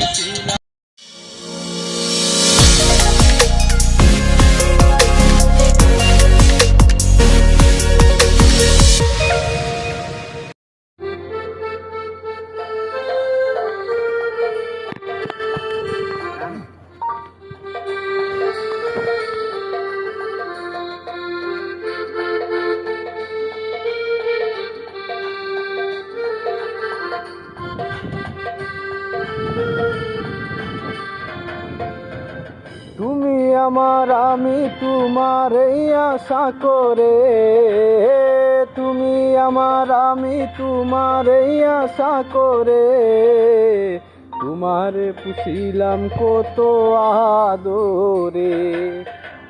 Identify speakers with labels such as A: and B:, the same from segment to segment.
A: পুষিলাম। তুমি আমার আমি তোমার এই আশা করে, তুমি আমার আমি তোমার এই আশা করে, তোমারে পুষিলাম কত আদরে।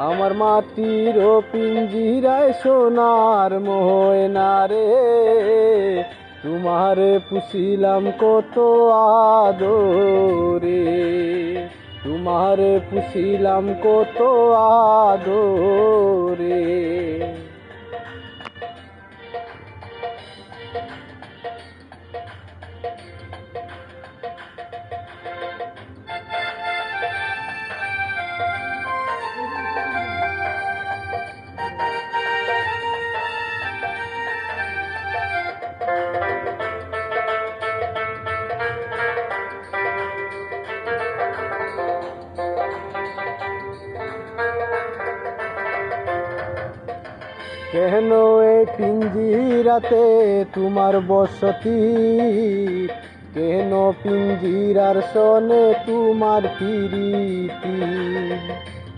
A: আমার মাটির পিঞ্জিরায় সোনার ময়না রে, তোমারে পুষিলাম কত আদরে, তোমারে পুষিলাম কত আদরে। কেন এই পিঞ্জিরাতে তোমার বসতি, কেন পিঞ্জিরার সনে তোমার প্রীতি,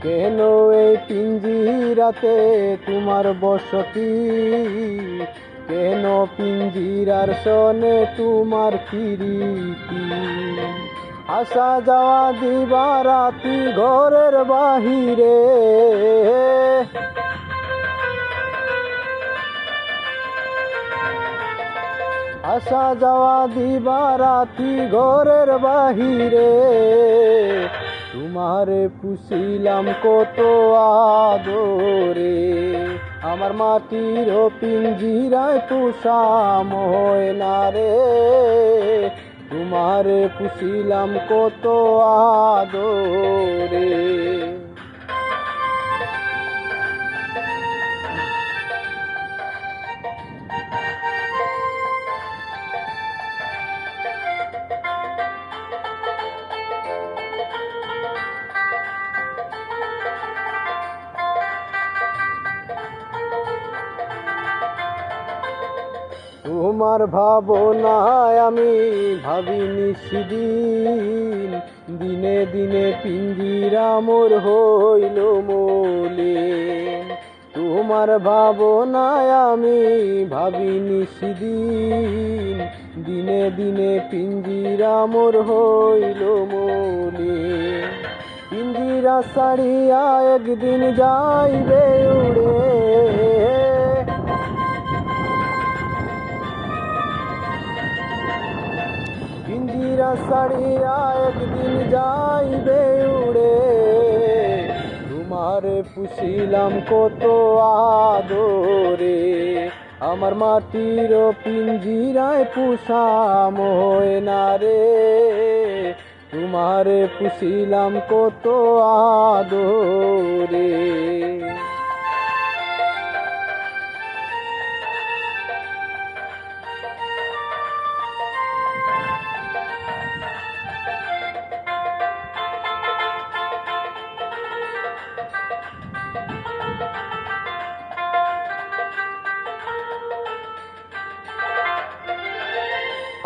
A: কেন এই পিঞ্জিরাতে তোমার বসতি, কেন পিঞ্জিরার সনে তোমার প্রীতি। আসা যাওয়া দিবারাতি ঘরের বাহিরে, আসা যাওয়া দিবারাতি ঘরের বাহিরে, তোমারে পুষিলাম কত আদরে। আমার মাটির পিঞ্জিরায় পোষা ময়না রে, তোমারে পুষিলাম কত আদরে। তোমার ভাবনায় আমি ভাবিনি সেদিন, দিনে দিনে পিঞ্জিরা মোর হইল মলিন। তোমার ভাবনায় আমি ভাবিনি সেদিন, দিনে দিনে পিঞ্জিরা মোর হইল মলিন। পিঞ্জিরা ছাড়িয়া একদিন যাইবে উড়ে, পিঞ্জিরা ছাড়িয়া একদিন যাইবে উড়ে, তোমারে পুষিলাম কত আদরে। আমার মাটির পিঞ্জিরায় পোষা ময়না রে, তোমারে পুষিলাম কত আদরে।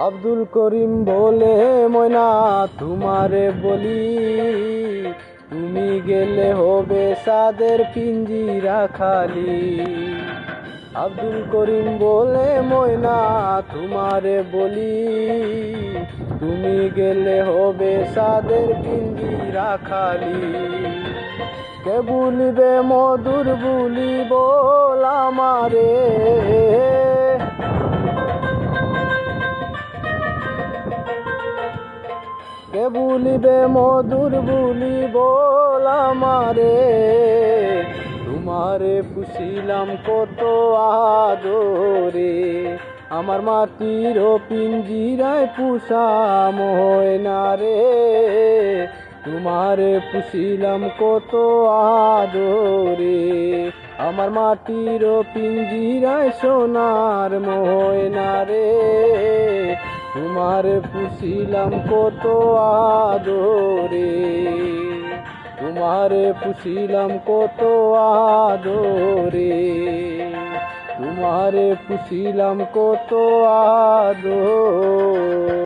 A: আব্দুল করিম বলে ময়না তোমারে বলি, তুমি গেলে হবে সাদের পিঞ্জিরা খালি। আব্দুল করিম বলে ময়না তোমারে বলি, তুমি গেলে হবে সাদের পিঞ্জিরা খালি। কে বলিবে মধুর বুলি বল আমারে, কে বলিবে মধুর বুলি বল আমারে। তোমারে পুষিলাম কত আদরে, আমার মাটির পিঞ্জিরায় পুষা ময়না রে, তোমারে পুষিলাম কত আদরে। আমার মাটির পিঞ্জিরায় সোনার ময়না রে, তোমারে পুষিলাম কত আদরে, তোমারে পুষিলাম কত আদরে, তোমারে পুষিলাম কত আদরে।